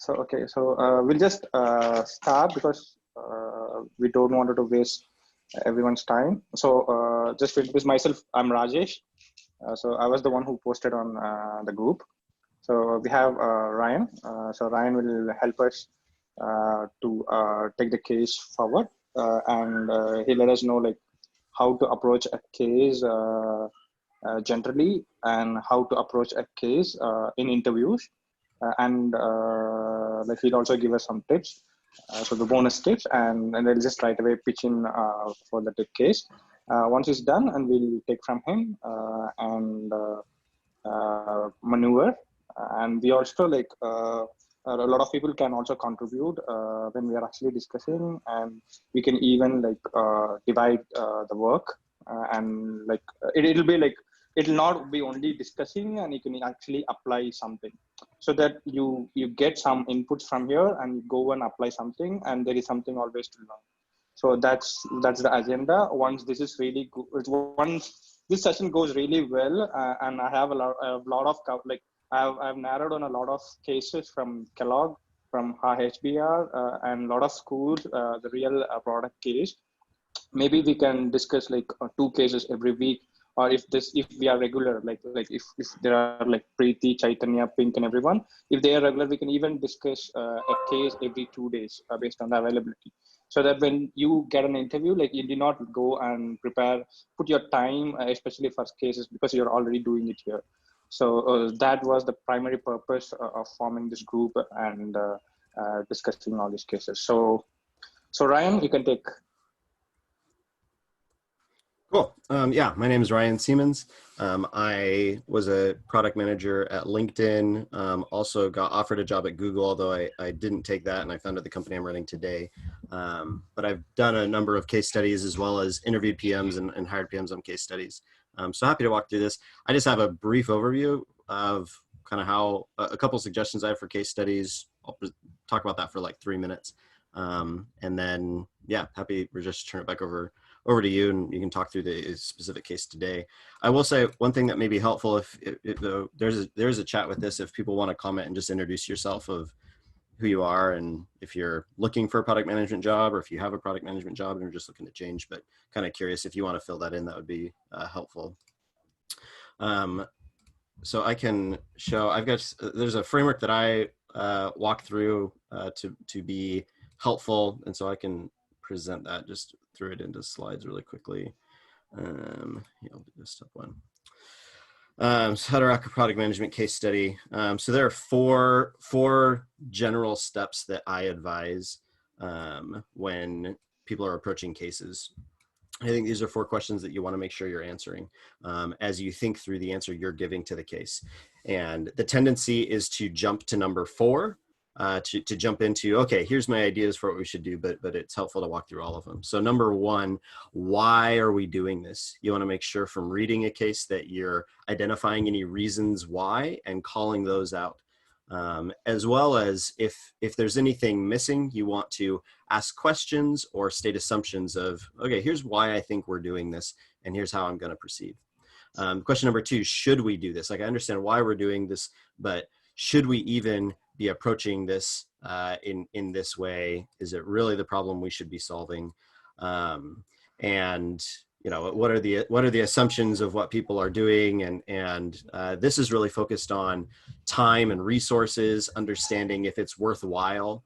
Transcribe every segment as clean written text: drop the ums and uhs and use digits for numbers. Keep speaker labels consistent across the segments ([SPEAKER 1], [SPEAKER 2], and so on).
[SPEAKER 1] We'll just start because we don't want to waste everyone's time. Just to introduce myself, I'm Rajesh. So I was the one who posted on the group. So we have Ryan. Ryan will help us to take the case forward, and he let us know like how to approach a case generally, and how to approach a case in interviews, and like he'll also give us some tips. So the bonus tips, and they'll just right away pitch in for the tip case. Once it's done, and we'll take from him and maneuver. And we also like a lot of people can also contribute when we are actually discussing, and we can even like divide the work and like it'll be like it'll not be only discussing, and you can actually apply something, so that you get some inputs from here and you go and apply something, and there is something always to learn. So that's the agenda. Once this is really good, once this session goes really well, and I have a lot of like I've narrowed on a lot of cases from Kellogg, from HBR, and a lot of schools, the real product case. Maybe we can discuss like 2 cases every week, or if we are regular, like if there are like Preeti, Chaitanya, Pink, and everyone, if they are regular, we can even discuss a case every 2 days based on the availability, so that when you get an interview, like you do not go and prepare, put your time, especially for cases, because you're already doing it here. So that was the primary purpose of forming this group and discussing all these cases. So Ryan, you can take.
[SPEAKER 2] Cool. Yeah, my name is Ryan Siemens. I was a product manager at LinkedIn. Also got offered a job at Google, although I didn't take that, and I founded the company I'm running today. But I've done a number of case studies, as well as interviewed PMs and hired PMs on case studies. So happy to walk through this. I just have a brief overview of kind of how a couple suggestions I have for case studies. I'll talk about that for like 3 minutes. And then, yeah, happy to just turn it back over to you, and you can talk through the specific case today. I will say one thing that may be helpful, if there's a chat with this, if people want to comment and just introduce yourself of who you are, and if you're looking for a product management job, or if you have a product management job and you're just looking to change, but kind of curious, if you want to fill that in, that would be helpful. So I can show, there's a framework that I walk through to be helpful, and so I can present that, just throw it into slides really quickly. Yeah, I'll do this step one. So how to rock a product management case study. So there are four general steps that I advise when people are approaching cases. I think these are 4 questions that you want to make sure you're answering as you think through the answer you're giving to the case. And the tendency is to jump to number 4, to jump into, okay, here's my ideas for what we should do, but it's helpful to walk through all of them. So number 1, why are we doing this? You want to make sure from reading a case that you're identifying any reasons why and calling those out. As well as if there's anything missing, you want to ask questions or state assumptions of, okay, here's why I think we're doing this, and here's how I'm going to proceed. Question number 2, should we do this? Like, I understand why we're doing this, but should we even be approaching this in this way? Is it really the problem we should be solving? And you know, what are the assumptions of what people are doing? And this is really focused on time and resources, understanding if it's worthwhile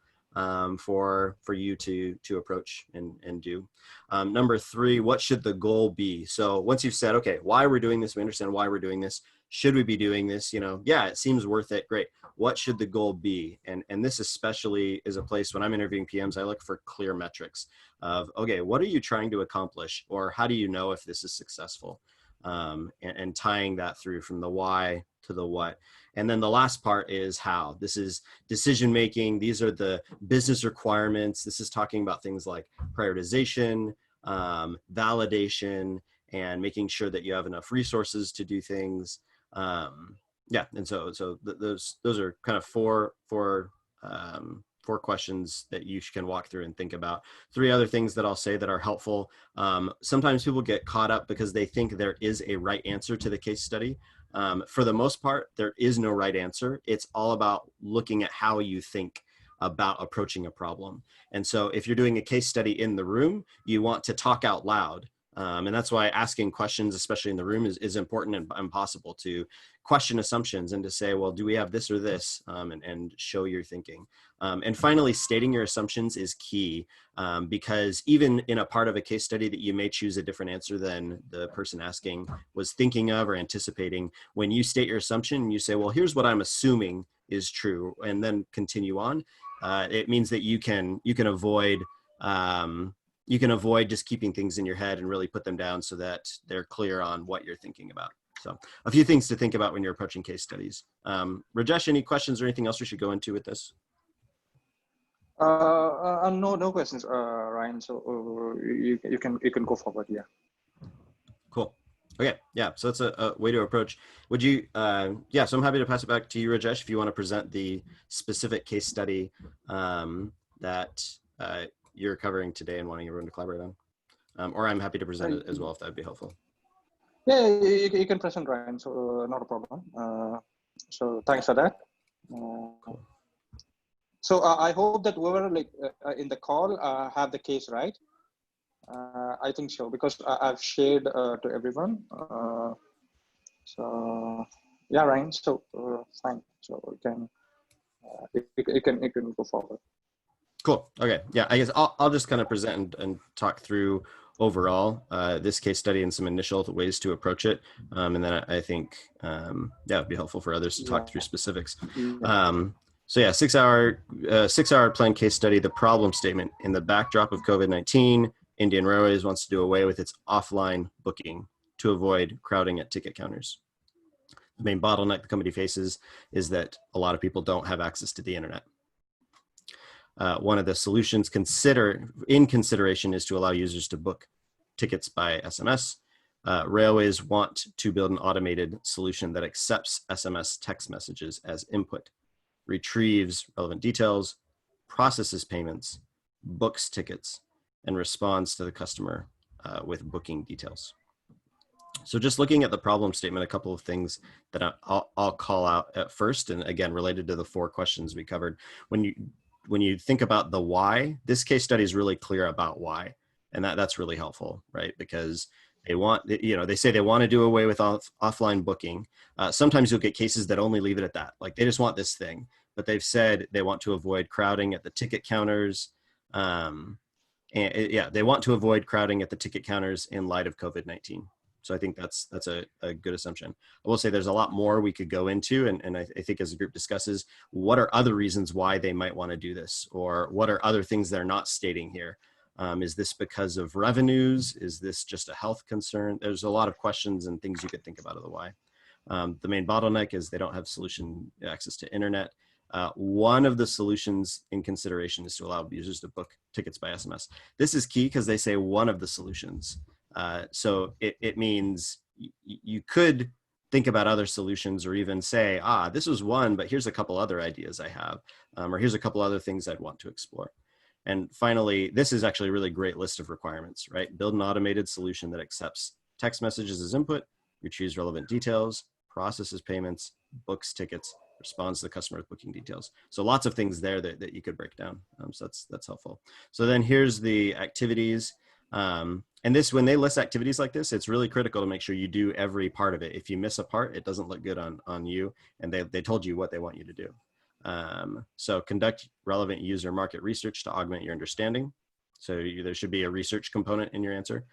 [SPEAKER 2] for you to approach and do. Number 3, what should the goal be? So once you've said, okay, why we're doing this, we understand why we're doing this. Should we be doing this? You know, yeah, it seems worth it. Great. What should the goal be? And this especially is a place when I'm interviewing PMs, I look for clear metrics of, okay, what are you trying to accomplish? Or how do you know if this is successful? And tying that through from the why to the what. And then the last part is how. This is decision-making. These are the business requirements. This is talking about things like prioritization, validation, and making sure that you have enough resources to do things. Yeah, and so those are kind of four questions that you can walk through and think about. 3 other things that I'll say that are helpful. Sometimes people get caught up because they think there is a right answer to the case study. For the most part, there is no right answer. It's all about looking at how you think about approaching a problem. And so if you're doing a case study in the room, you want to talk out loud. And that's why asking questions, especially in the room, is important and possible, to question assumptions and to say, well, do we have this or this, and show your thinking. And finally, stating your assumptions is key, because even in a part of a case study that you may choose a different answer than the person asking was thinking of or anticipating, when you state your assumption, you say, well, here's what I'm assuming is true, and then continue on. It means that you can avoid just keeping things in your head and really put them down so that they're clear on what you're thinking about. So a few things to think about when you're approaching case studies. Rajesh, any questions or anything else we should go into with this?
[SPEAKER 1] No questions, Ryan. So you can go forward. Yeah.
[SPEAKER 2] Cool. Okay. Yeah. So that's a way to approach. Would you? Yeah. So I'm happy to pass it back to you, Rajesh, if you want to present the specific case study that you're covering today and wanting everyone to collaborate on. Or I'm happy to present it as well if that would be helpful.
[SPEAKER 1] Yeah, you can present, Ryan. So not a problem. So thanks for that.
[SPEAKER 2] Cool.
[SPEAKER 1] So I hope that whoever in the call have the case right. I think so, because I've shared to everyone. So yeah, Ryan. So fine. So you can go forward.
[SPEAKER 2] Cool. Okay. Yeah, I guess I'll just kind of present and talk through overall this case study and some initial ways to approach it, and then I think it'd be helpful for others to talk through specifics. So yeah, 6 hour planned case study. The problem statement: in the backdrop of COVID-19, Indian Railways wants to do away with its offline booking to avoid crowding at ticket counters. The main bottleneck the company faces is that a lot of people don't have access to the internet. One of the solutions in consideration is to allow users to book tickets by SMS. Railways want to build an automated solution that accepts SMS text messages as input, retrieves relevant details, processes payments, books tickets, and responds to the customer with booking details. So just looking at the problem statement, a couple of things that I'll call out at first, and again, related to the 4 questions we covered. When you think about the why, this case study is really clear about why. And that's really helpful, right? Because they say they want to do away with offline booking. Sometimes you'll get cases that only leave it at that. Like they just want this thing, but they've said they want to avoid crowding at the ticket counters. They want to avoid crowding at the ticket counters in light of COVID-19. So I think that's a good assumption. I will say there's a lot more we could go into, and I think as the group discusses, what are other reasons why they might want to do this, or what are other things they're not stating here? Is this because of revenues? Is this just a health concern? There's a lot of questions and things you could think about of the why. The main bottleneck is they don't have solution access to internet. One of the solutions in consideration is to allow users to book tickets by SMS. This is key because they say one of the solutions. So it means you could think about other solutions, or even say, this was one, but here's a couple other ideas I have, or here's a couple other things I'd want to explore. And finally, this is actually a really great list of requirements, right? Build an automated solution that accepts text messages as input, retrieves relevant details, processes payments, books tickets, responds to the customer with booking details. So lots of things there that you could break down. So that's helpful. So then here's the activities. And when they list activities like this, it's really critical to make sure you do every part of it. If you miss a part, it doesn't look good on you, and they told you what they want you to do. So conduct relevant user market research to augment your understanding. So there should be a research component in your answer.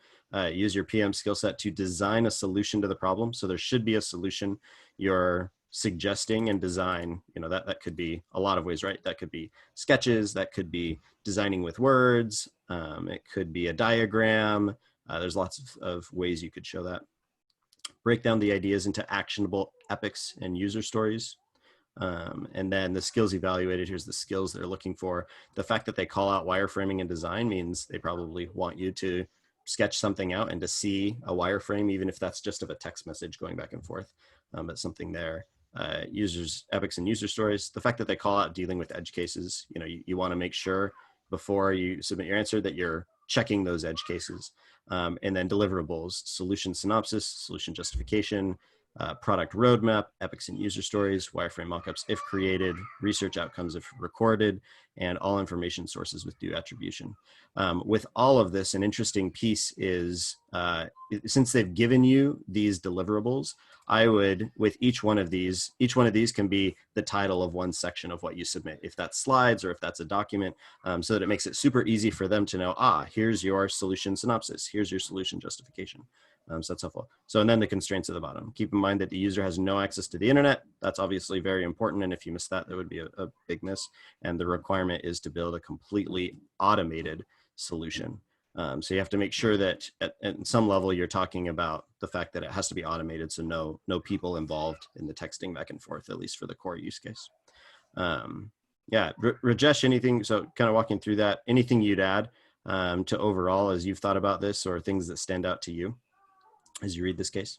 [SPEAKER 2] Use your PM skill set to design a solution to the problem. So there should be a solution you're suggesting and design. That could be a lot of ways, right? That could be sketches, that could be designing with words, it could be a diagram. There's lots of ways you could show that. Break down the ideas into actionable epics and user stories. And then the skills evaluated, here's the skills they're looking for. The fact that they call out wireframing and design means they probably want you to sketch something out and to see a wireframe, even if that's just of a text message going back and forth, but something there. Users, epics and user stories. The fact that they call out dealing with edge cases, you want to make sure before you submit your answer that you're checking those edge cases. And then deliverables, solution synopsis, solution justification, product roadmap, epics and user stories, wireframe mockups if created, research outcomes if recorded, and all information sources with due attribution. With all of this, an interesting piece is, since they've given you these deliverables, I would, with each one of these can be the title of one section of what you submit, if that's slides or if that's a document, so that it makes it super easy for them to know, here's your solution synopsis, here's your solution justification. So that's helpful. So, and then the constraints at the bottom. Keep in mind that the user has no access to the internet. That's obviously very important. And if you miss that, that would be a big miss. And the requirement is to build a completely automated solution. So you have to make sure that at some level you're talking about the fact that it has to be automated. So no people involved in the texting back and forth, at least for the core use case. Yeah, Rajesh, anything, so kind of walking through that, anything you'd add to overall as you've thought about this, or things that stand out to you as you read this case?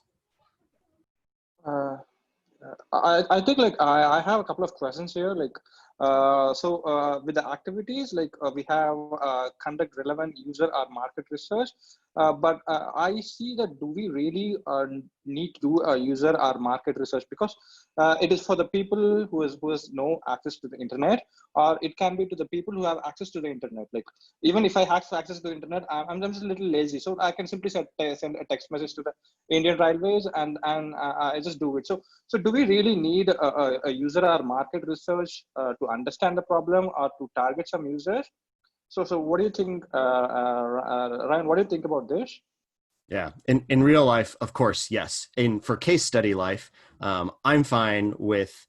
[SPEAKER 1] I think like I have a couple of questions here. Like, with the activities, like we have conduct relevant user or market research, but I see that do we really need to do a user or market research, because it is for the people who has no access to the internet, or it can be to the people who have access to the internet. Like, even if I have access to the internet, I'm just a little lazy, so I can simply send a text message to the Indian Railways and I just do it. So do we really need a user or market research to understand the problem or to target some users? So what do you think, Ryan? What do you think about this?
[SPEAKER 2] Yeah, in real life, of course, yes. For case study life, I'm fine with.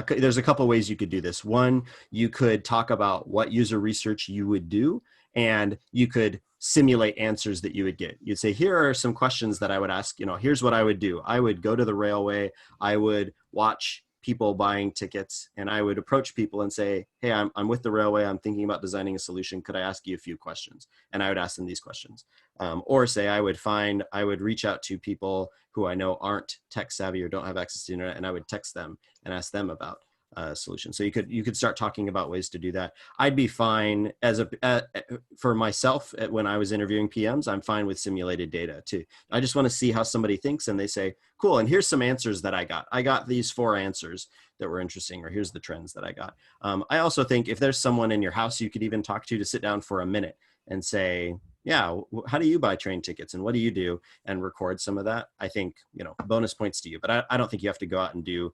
[SPEAKER 2] There's a couple ways you could do this. One, you could talk about what user research you would do, and you could simulate answers that you would get. You'd say, here are some questions that I would ask, here's what I would do. I would go to the railway, I would watch people buying tickets, and I would approach people and say, hey, I'm with the railway, I'm thinking about designing a solution, could I ask you a few questions? And I would ask them these questions. Or say I would reach out to people who I know aren't tech savvy or don't have access to the internet, and I would text them and ask them about solution. So you could start talking about ways to do that. I'd be fine for myself when I was interviewing PMs. I'm fine with simulated data too. I just want to see how somebody thinks, and they say, cool, and here's some answers that I got. I got these 4 answers that were interesting, or here's the trends that I got. I also think if there's someone in your house you could even talk to sit down for a minute and say, yeah, how do you buy train tickets and what do you do, and record some of that. I think, bonus points to you, but I don't think you have to go out and do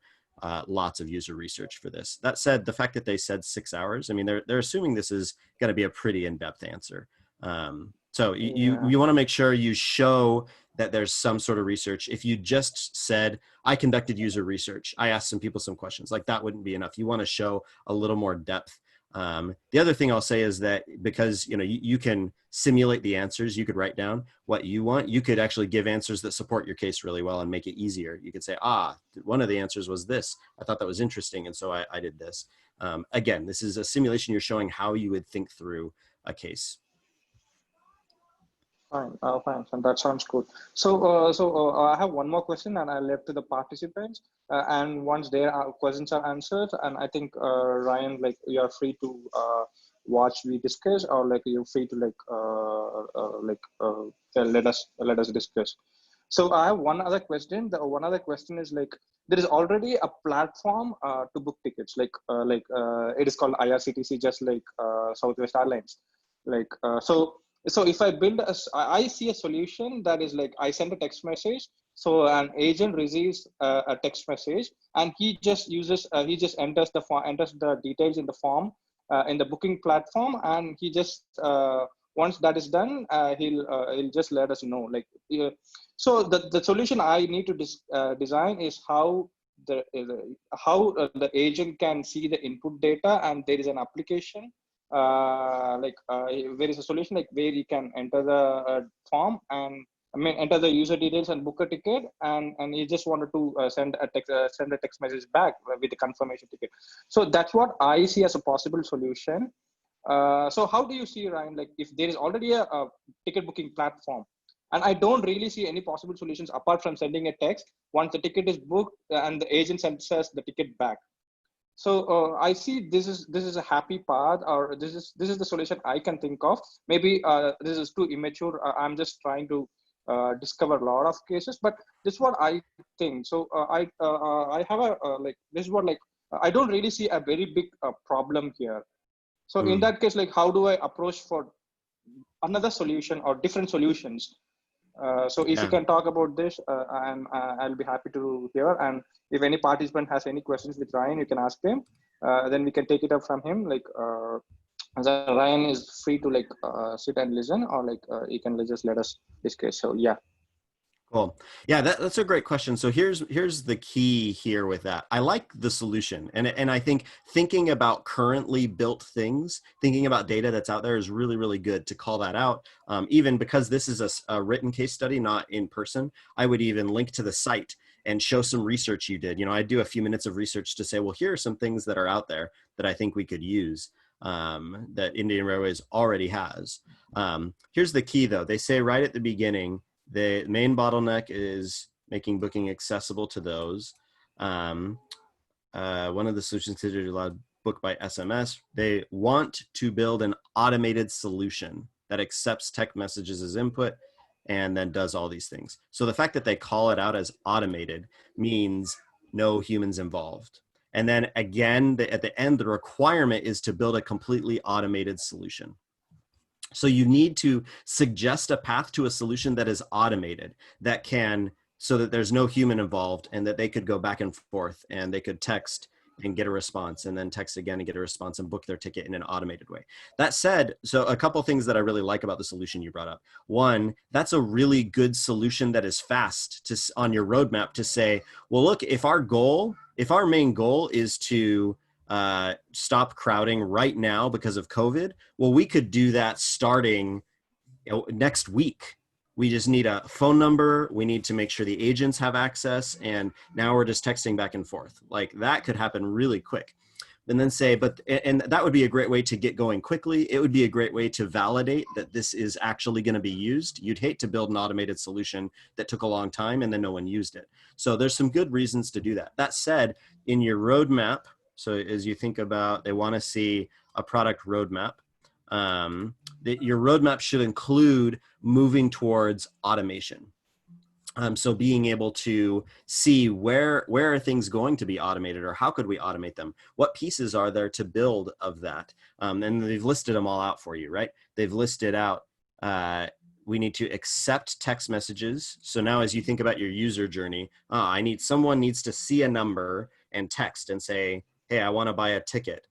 [SPEAKER 2] lots of user research for this. That said, the fact that they said 6 hours, I mean, they're assuming this is going to be a pretty in-depth answer. So you want to make sure you show that there's some sort of research. If you just said, I conducted user research, I asked some people some questions, like that wouldn't be enough. You want to show a little more depth. The other thing I'll say is that because you can simulate the answers, you could write down what you want. You could actually give answers that support your case really well and make it easier. You could say, one of the answers was this. I thought that was interesting, and so I did this. Again, this is a simulation. You're showing how you would think through a case.
[SPEAKER 1] Fine, fine. That sounds good. So, I have one more question, and I left to the participants. And once their questions are answered, and I think Ryan, like you are free to watch we discuss, or like you're free to let us discuss. So I have one other question. The one other question is like there is already a platform to book tickets, like it is called IRCTC, just like Southwest Airlines, like So if I I see a solution that is like, I send a text message. So an agent receives a text message, and he just enters the details in the form, in the booking platform. And he just, once that is done, he'll just let us know. Like, so the solution I need to design is how the agent can see the input data, and there is an application there is a solution like where you can enter the form and enter the user details and book a ticket, and you just wanted to send a text message back with the confirmation ticket. So that's what I see as a possible solution. So how do you see, Ryan, like if there is already a ticket booking platform, and I don't really see any possible solutions apart from sending a text once the ticket is booked and the agent sends us the ticket back. So I see this is a happy path, or this is the solution I can think of. Maybe this is too immature. I'm just trying to discover a lot of cases. But this is what I think. So I have a like this is what like I don't really see a very big problem here. So in that case, like how do I approach for another solution or different solutions? So if you can talk about this, I'll be happy to hear. And if any participant has any questions with Ryan, you can ask them. Then we can take it up from him. Like Ryan is free to like sit and listen, or like he can just let us discuss. So yeah.
[SPEAKER 2] Cool. Yeah, that's a great question. So here's the key here with that. I like the solution. And I think thinking about currently built things, thinking about data that's out there is really, really good to call that out. Even because this is a written case study, not in person, I would even link to the site and show some research you did. You know, I do a few minutes of research to say, well, here are some things that are out there that I think we could use that Indian Railways already has. Here's the key though. They say right at the beginning, the main bottleneck is making booking accessible to those. One of the solutions to allow book by SMS, they want to build an automated solution that accepts text messages as input and then does all these things. So the fact that they call it out as automated means no humans involved. And then again, at the end, the requirement is to build a completely automated solution. So you need to suggest a path to a solution that is automated, that can, so that there's no human involved, and that they could go back and forth and they could text and get a response and then text again and get a response and book their ticket in an automated way. That said, so a couple things that I really like about the solution you brought up. One, that's a really good solution that is fast to, on your roadmap to say, well, look, if our main goal is to stop crowding right now because of COVID, well, we could do that starting next week. We just need a phone number. We need to make sure the agents have access. And now we're just texting back and forth. Like that could happen really quick. And then say, and that would be a great way to get going quickly. It would be a great way to validate that this is actually going to be used. You'd hate to build an automated solution that took a long time and then no one used it. So there's some good reasons to do that. That said, in your roadmap, so as you think about, they want to see a product roadmap, that your roadmap should include moving towards automation. So being able to see where are things going to be automated, or how could we automate them? What pieces are there to build of that? And they've listed them all out for you, right? They've listed out, we need to accept text messages. So now as you think about your user journey, someone needs to see a number and text and say, hey, I want to buy a ticket.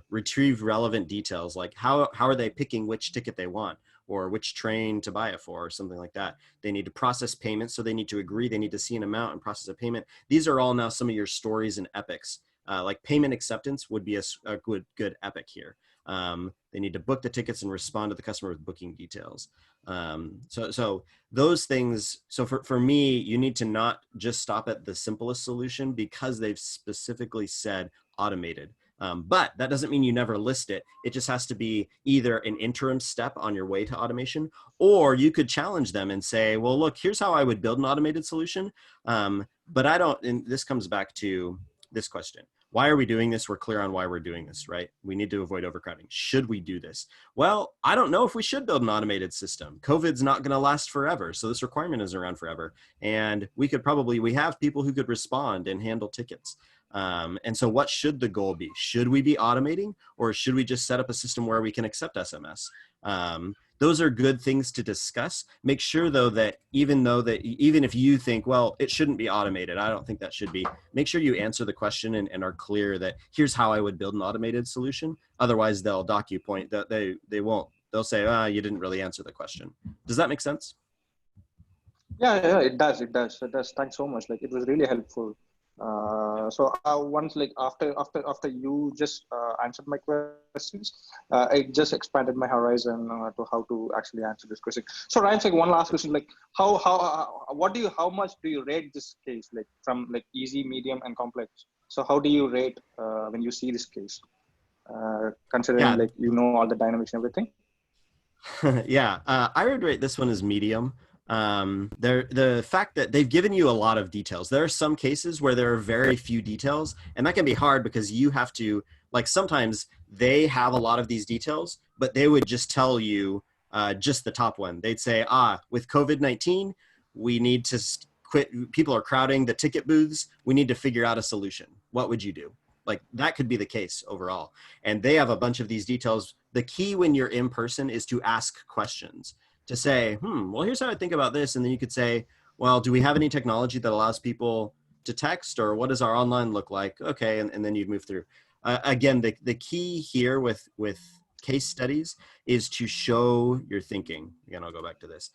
[SPEAKER 2] Retrieve relevant details, like how are they picking which ticket they want, or which train to buy it for, or something like that. They need to process payments, so they need to agree, they need to see an amount and process a payment. These are all now some of your stories and epics. Like payment acceptance would be a good epic here. They need to book the tickets and respond to the customer with booking details. So those things, so for me, you need to not just stop at the simplest solution because they've specifically said automated. But that doesn't mean you never list it. It just has to be either an interim step on your way to automation, or you could challenge them and say, well, look, here's how I would build an automated solution. But and this comes back to this question. Why are we doing this? We're clear on why we're doing this, right? We need to avoid overcrowding. Should we do this? Well, I don't know if we should build an automated system. COVID's not going to last forever. So this requirement isn't around forever. And we have people who could respond and handle tickets. And so what should the goal be? Should we be automating, or should we just set up a system where we can accept SMS? Those are good things to discuss. Make sure though that even if you think, well, it shouldn't be automated, I don't think that should be, make sure you answer the question and are clear that here's how I would build an automated solution. Otherwise they'll dock you point that they won't, they'll say, you didn't really answer the question. Does that make sense?
[SPEAKER 1] Yeah, it does. Thanks so much. Like it was really helpful. So once, like after you just answered my questions, it just expanded my horizon to how to actually answer this question. So Ryan, like one last question, like how much do you rate this case, like from like easy, medium, and complex? So how do you rate when you see this case, considering like all the dynamics and everything?
[SPEAKER 2] Yeah, I would rate this one as medium. The fact that they've given you a lot of details. There are some cases where there are very few details, and that can be hard because you have to, like, sometimes they have a lot of these details, but they would just tell you, just the top one. They'd say, with COVID-19, we need to quit. People are crowding the ticket booths. We need to figure out a solution. What would you do? Like that could be the case overall. And they have a bunch of these details. The key when you're in person is to ask questions, to say, well, here's how I think about this. And then you could say, well, do we have any technology that allows people to text, or what does our online look like? Okay. And then you'd move through. Again, the key here with case studies is to show your thinking. Again, I'll go back to this,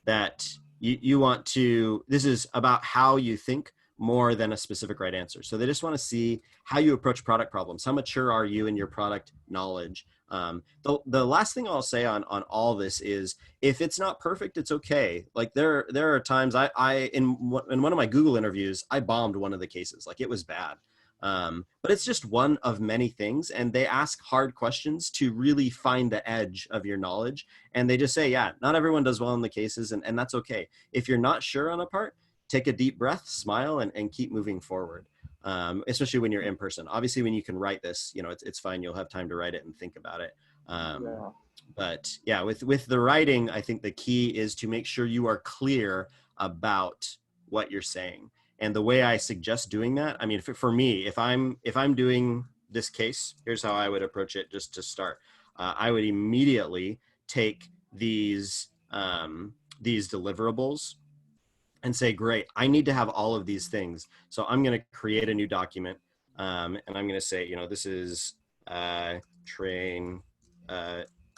[SPEAKER 2] that you want to, this is about how you think more than a specific right answer. So they just want to see how you approach product problems. How mature are you in your product knowledge? The last thing I'll say on all this is, if it's not perfect, it's okay. Like there are times in one of my Google interviews, I bombed one of the cases. Like it was bad. But it's just one of many things, and they ask hard questions to really find the edge of your knowledge. And they just say, yeah, not everyone does well in the cases, and that's okay. If you're not sure on a part, take a deep breath, smile, and keep moving forward. Especially when you're in person. Obviously, when you can write this, it's fine. You'll have time to write it and think about it. But yeah, with the writing, I think the key is to make sure you are clear about what you're saying. And the way I suggest doing that, I mean, for me, if I'm doing this case, here's how I would approach it just to start. I would immediately take these deliverables and say, great, I need to have all of these things. So I'm going to create a new document, and I'm going to say, this is train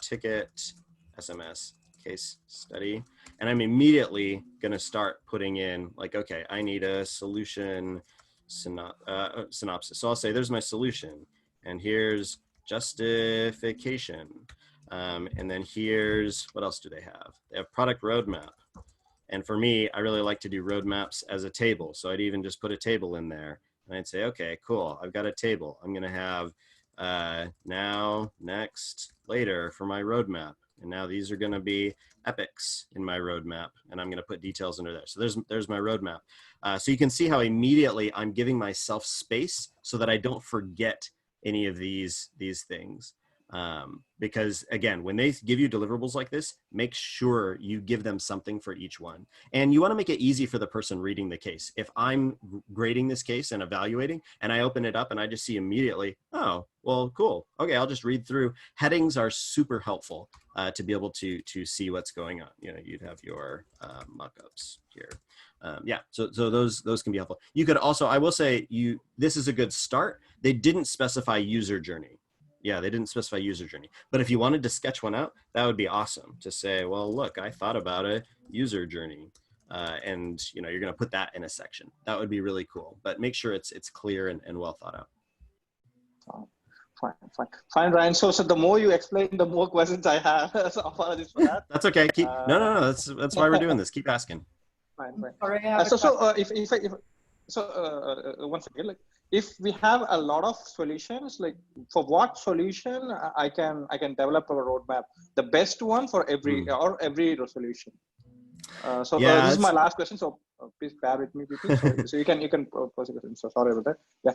[SPEAKER 2] ticket SMS case study. And I'm immediately going to start putting in like, okay, I need a solution synopsis. So I'll say, there's my solution, and here's justification. And then here's, what else do they have? They have product roadmap. And for me, I really like to do roadmaps as a table. So I'd even just put a table in there, and I'd say, okay, cool, I've got a table. I'm going to have now, next, later for my roadmap. And now these are going to be epics in my roadmap, and I'm going to put details under there. So there's my roadmap. So you can see how immediately I'm giving myself space so that I don't forget any of these things. Because again, when they give you deliverables like this, make sure you give them something for each one. And you want to make it easy for the person reading the case. If I'm grading this case and evaluating, and I open it up and I just see immediately, oh, well, cool. Okay, I'll just read through. Headings are super helpful to be able to see what's going on. You'd have your mockups here. So those can be helpful. You could also, I will say, this is a good start. They didn't specify user journey. Yeah, they didn't specify user journey. But if you wanted to sketch one out, that would be awesome to say, well, look, I thought about a user journey. And you're going to put that in a section. That would be really cool. But make sure it's clear and well thought out.
[SPEAKER 1] Fine, Ryan. So the more you explain, the more questions I have. So apologies for that.
[SPEAKER 2] That's okay. No. That's why we're doing this. Keep asking.
[SPEAKER 1] Fine. Once again, like, if we have a lot of solutions, like for what solution I can develop a roadmap, the best one for every solution. This is my last question. So please bear with me, people. So you can proceed. So sorry about that. Yeah.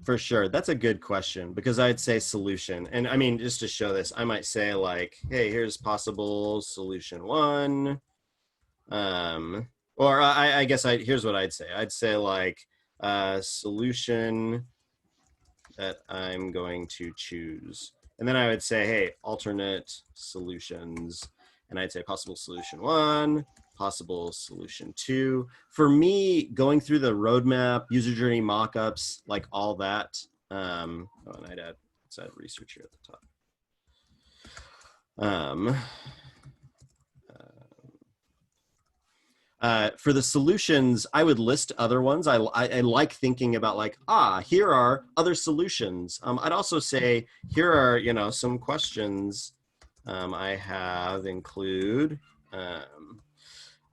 [SPEAKER 2] For sure. That's a good question, because I'd say solution. And I mean, just to show this, I might say like, hey, here's possible solution one. Or I guess here's what I'd say. I'd say like solution that I'm going to choose. And then I would say, hey, alternate solutions. And I'd say possible solution one, possible solution two. For me, going through the roadmap, user journey mockups, like all that. And let's add research here at the top. For the solutions, I would list other ones. I like thinking about like, here are other solutions. I'd also say, here are, some questions I have include.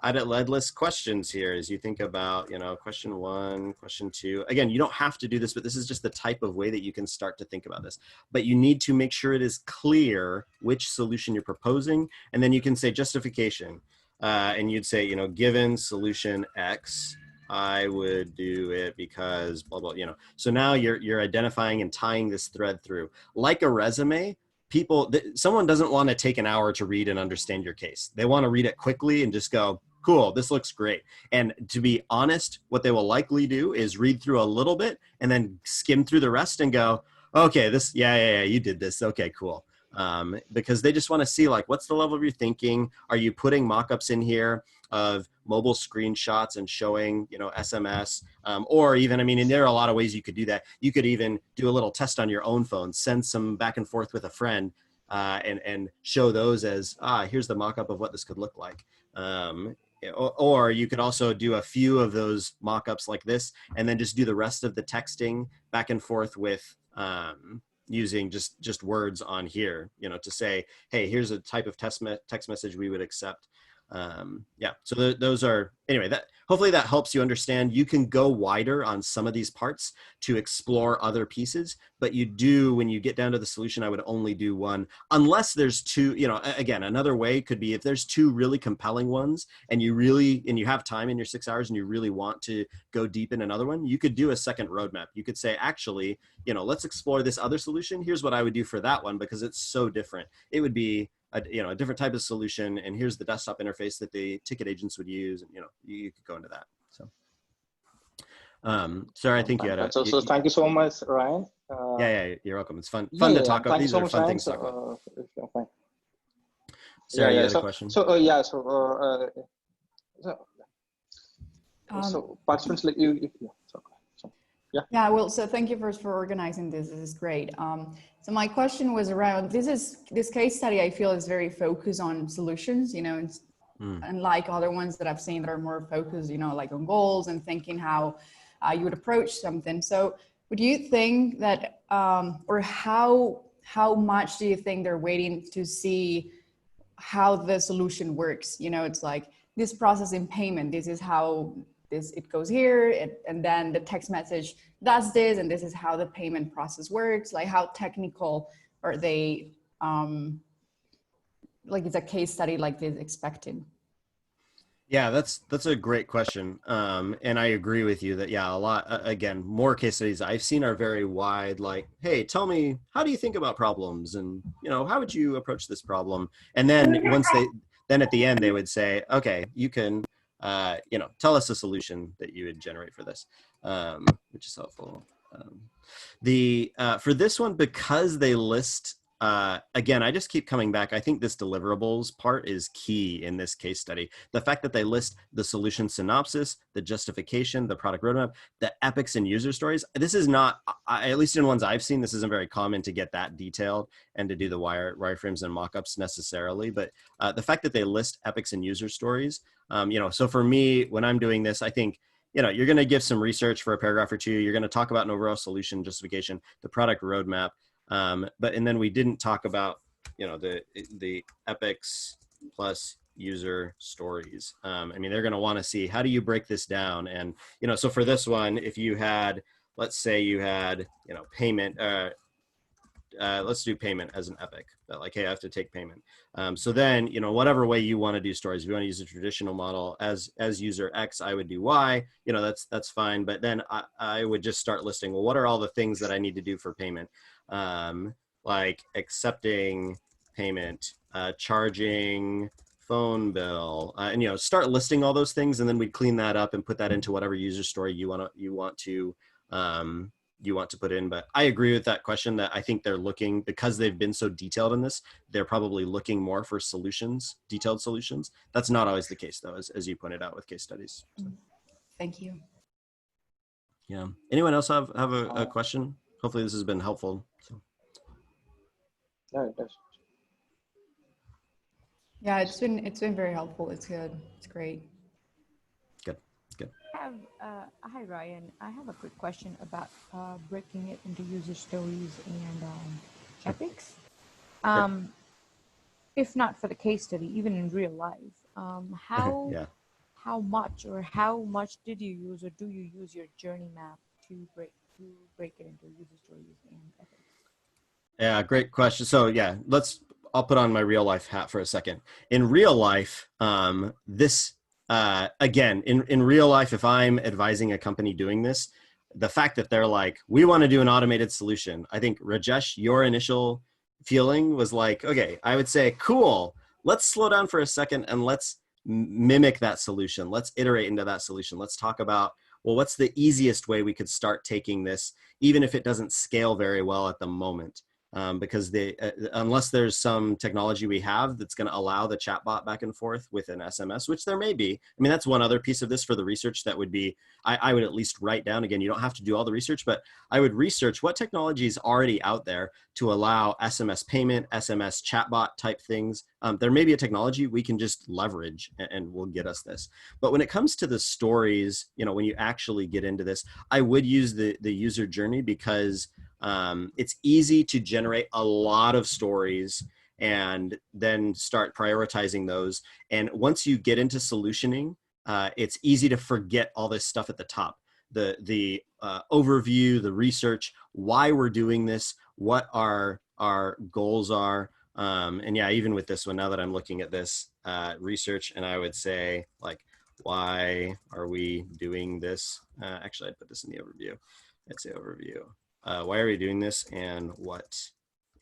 [SPEAKER 2] I'd list questions here as you think about, question one, question two. Again, you don't have to do this, but this is just the type of way that you can start to think about this. But you need to make sure it is clear which solution you're proposing. And then you can say justification. And you'd say, given solution X, I would do it because blah, blah, So now you're identifying and tying this thread through. Like a resume, someone doesn't want to take an hour to read and understand your case. They want to read it quickly and just go, cool, this looks great. And to be honest, what they will likely do is read through a little bit and then skim through the rest and go, okay, this, yeah, you did this. Okay, cool. Because they just want to see, like, what's the level of your thinking? Are you putting mock-ups in here of mobile screenshots and showing, SMS, or even, and there are a lot of ways you could do that. You could even do a little test on your own phone, send some back and forth with a friend, and show those as, here's the mock-up of what this could look like. Or you could also do a few of those mock-ups like this, and then just do the rest of the texting back and forth with, using just words on here, to say, hey, here's a type of text message we would accept. So those are, anyway, that hopefully that helps you understand. You can go wider on some of these parts to explore other pieces, but when you get down to the solution, I would only do one, unless there's two. Again, another way could be if there's two really compelling ones and you have time in your 6 hours and you really want to go deep in another one, you could do a second roadmap. You could say, actually, let's explore this other solution. Here's what I would do for that one, because it's so different. It would be a different type of solution, and here's the desktop interface that the ticket agents would use, and you could go into that. So, Sarah, I think you had a.
[SPEAKER 1] So thank you so much, Ryan.
[SPEAKER 2] Yeah, you're welcome. It's fun to talk about. These are fun things to talk about. Sarah, you had a question.
[SPEAKER 1] So participants like you.
[SPEAKER 3] Yeah, well, so thank you first for organizing this. This is great. So my question was around, this case study I feel is very focused on solutions, unlike other ones that I've seen that are more focused, like on goals and thinking how you would approach something. So would you think that, or how much do you think they're waiting to see how the solution works? It's like this process in payment, this is how it goes here, and then the text message does this, and this is how the payment process works. Like, how technical are they? Like, is a case study like this expected?
[SPEAKER 2] Yeah, that's a great question, and I agree with you that a lot. Again, more case studies I've seen are very wide. Like, hey, tell me, how do you think about problems, and how would you approach this problem? And then then at the end they would say, okay, you can. Tell us a solution that you would generate for this, which is helpful. For this one, because they list, again, I just keep coming back. I think this deliverables part is key in this case study. The fact that they list the solution synopsis, the justification, the product roadmap, the epics and user stories. This is not, at least in ones I've seen, this isn't very common to get that detailed and to do the wireframes and mockups necessarily. But the fact that they list epics and user stories, so for me, when I'm doing this, I think, you're going to give some research for a paragraph or two. You're going to talk about an overall solution, justification, the product roadmap. And then we didn't talk about, the epics plus user stories. They're going to want to see, how do you break this down? And, so for this one, if you had, let's say you had, payment, let's do payment as an epic, that like, hey, I have to take payment. So then, whatever way you want to do stories, if you want to use a traditional model as user X, I would do Y, that's fine. But then I would just start listing, well, what are all the things that I need to do for payment? Like accepting payment, charging phone bill, and start listing all those things, and then we clean that up and put that into whatever user story you want to put in. But I agree with that question, that I think they're looking, because they've been so detailed in this, they're probably looking more for solutions, detailed solutions. That's not always the case though, as you pointed out with case studies. So.
[SPEAKER 3] Thank you.
[SPEAKER 2] Yeah. Anyone else have a question? Hopefully this has been helpful. So.
[SPEAKER 1] Yeah, it does.
[SPEAKER 3] Yeah, it's been very helpful. It's good. It's great.
[SPEAKER 2] Good.
[SPEAKER 4] Hi Ryan. I have a quick question about breaking it into user stories and epics. If not for the case study, even in real life, how much did you use, or do you use your journey map to break it into user stories and epics?
[SPEAKER 2] Yeah, great question. So yeah, I'll put on my real life hat for a second. In real life, again, in real life, if I'm advising a company doing this, the fact that they're like, we want to do an automated solution. I think, Rajesh, your initial feeling was like, okay, I would say, cool, let's slow down for a second and let's mimic that solution. Let's iterate into that solution. Let's talk about, well, what's the easiest way we could start taking this, even if it doesn't scale very well at the moment? Because unless there's some technology we have that's going to allow the chatbot back and forth with an SMS, which there may be. I mean, that's one other piece of this for the research that would be, I would at least write down, again, you don't have to do all the research, but I would research what technology is already out there to allow SMS payment, SMS chatbot type things. There may be a technology we can just leverage and will get us this. But when it comes to the stories, you know, when you actually get into this, I would use the user journey because it's easy to generate a lot of stories and then start prioritizing those. And once you get into solutioning, it's easy to forget all this stuff at the top. The overview, the research, why we're doing this, what our goals are. And yeah, even with this one, now that I'm looking at this research, and I would say like, why are we doing this? Actually, I'd put this in the overview. I'd say overview. Why are we doing this and what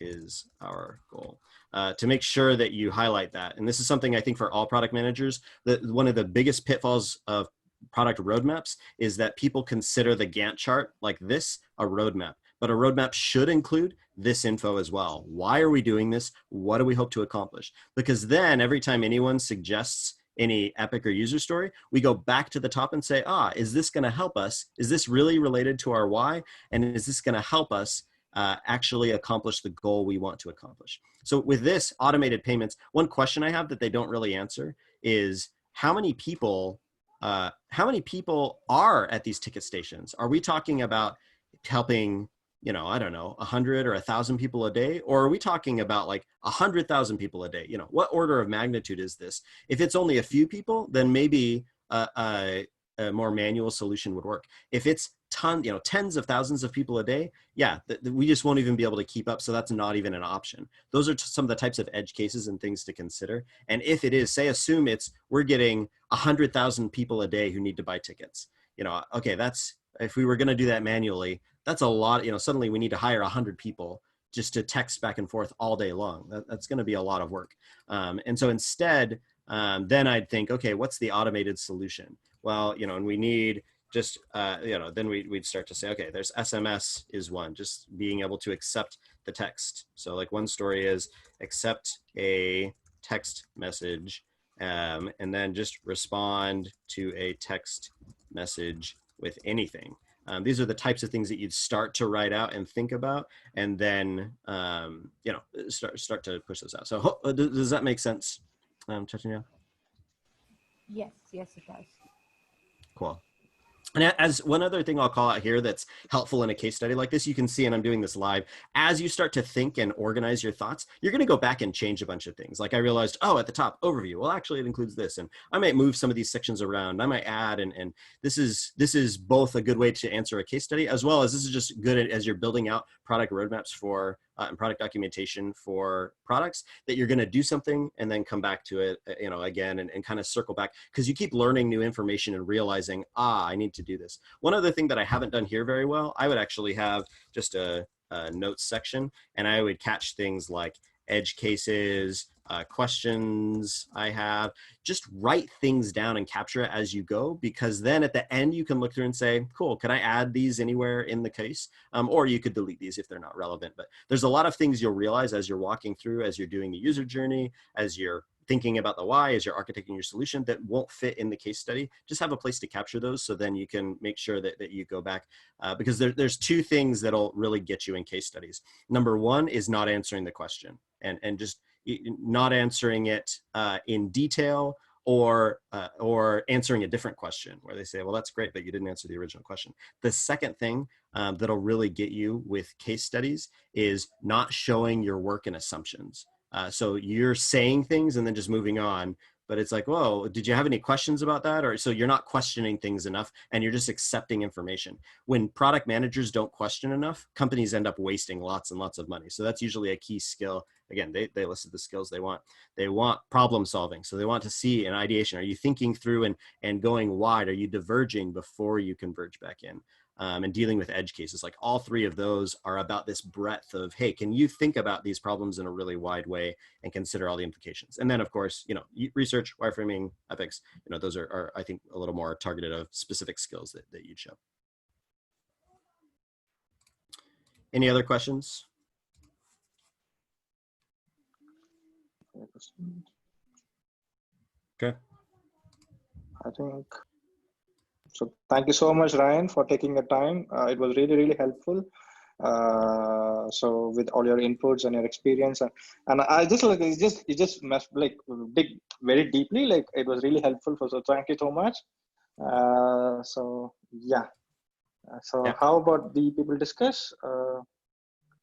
[SPEAKER 2] is our goal? To make sure that you highlight that. And this is something I think for all product managers, that one of the biggest pitfalls of product roadmaps is that people consider the Gantt chart like this a roadmap. But a roadmap should include this info as well. Why are we doing this? What do we hope to accomplish? Because then every time anyone suggests any epic or user story, we go back to the top and say, is this going to help us? Is this really related to our why? And is this going to help us actually accomplish the goal we want to accomplish? So with this automated payments, one question I have that they don't really answer is how many people are at these ticket stations? Are we talking about helping, you know, I don't know, 100 or 1,000 people a day? Or are we talking about like 100,000 people a day? You know, what order of magnitude is this? If it's only a few people, then maybe a more manual solution would work. If it's tens of thousands of people a day, yeah, we just won't even be able to keep up. So that's not even an option. Those are some of the types of edge cases and things to consider. And if it is, say, assume we're getting 100,000 people a day who need to buy tickets. You know, okay, if we were going to do that manually, that's a lot. You know, suddenly we need to hire 100 people just to text back and forth all day long. That's going to be a lot of work. And so instead, then I'd think, okay, what's the automated solution? Well, you know, and we need just, then we'd start to say, okay, there's SMS is one, just being able to accept the text. So like one story is accept a text message, and then just respond to a text message with anything. These are the types of things that you'd start to write out and think about, and then start to push those out. So does that make sense, Chaitanya?
[SPEAKER 4] Yes, it does.
[SPEAKER 2] Cool. And as one other thing I'll call out here that's helpful in a case study like this, you can see, and I'm doing this live, as you start to think and organize your thoughts, you're going to go back and change a bunch of things. Like I realized, at the top, overview. Well, actually it includes this, and I might move some of these sections around. I might add, and this is both a good way to answer a case study, as well as this is just good as you're building out product roadmaps for and product documentation for products, that you're going to do something and then come back to it, again, and kind of circle back, because you keep learning new information and realizing, I need to do this. One other thing that I haven't done here very well, I would actually have just a notes section, and I would catch things like edge cases, questions I have. Just write things down and capture it as you go, because then at the end you can look through and say, cool, can I add these anywhere in the case? Or you could delete these if they're not relevant. But there's a lot of things you'll realize as you're walking through, as you're doing the user journey, as you're thinking about the why, as you're architecting your solution, that won't fit in the case study. Just have a place to capture those, so then you can make sure that you go back, because there's two things that'll really get you in case studies. Number one is not answering the question, and just not answering it in detail, or answering a different question where they say, well, that's great, but you didn't answer the original question. The second thing that'll really get you with case studies is not showing your work and assumptions. So you're saying things and then just moving on, but it's like, whoa, did you have any questions about that? Or so you're not questioning things enough, and you're just accepting information. When product managers don't question enough, companies end up wasting lots and lots of money. So that's usually a key skill. Again, they listed the skills they want. They want problem solving. So they want to see an ideation. Are you thinking through and going wide? Are you diverging before you converge back in? and dealing with edge cases. Like all three of those are about this breadth of, hey, can you think about these problems in a really wide way and consider all the implications? And then of course, you know, research, wireframing, ethics, you know, those are I think a little more targeted of specific skills that you'd show. Any other questions? Okay.
[SPEAKER 1] I think so. Thank you so much, Ryan, for taking the time. It was really, really helpful. So with all your inputs and your experience, and I just like you just must like dig very deeply. Like it was really helpful. So thank you so much. So yeah. So how about the people discuss?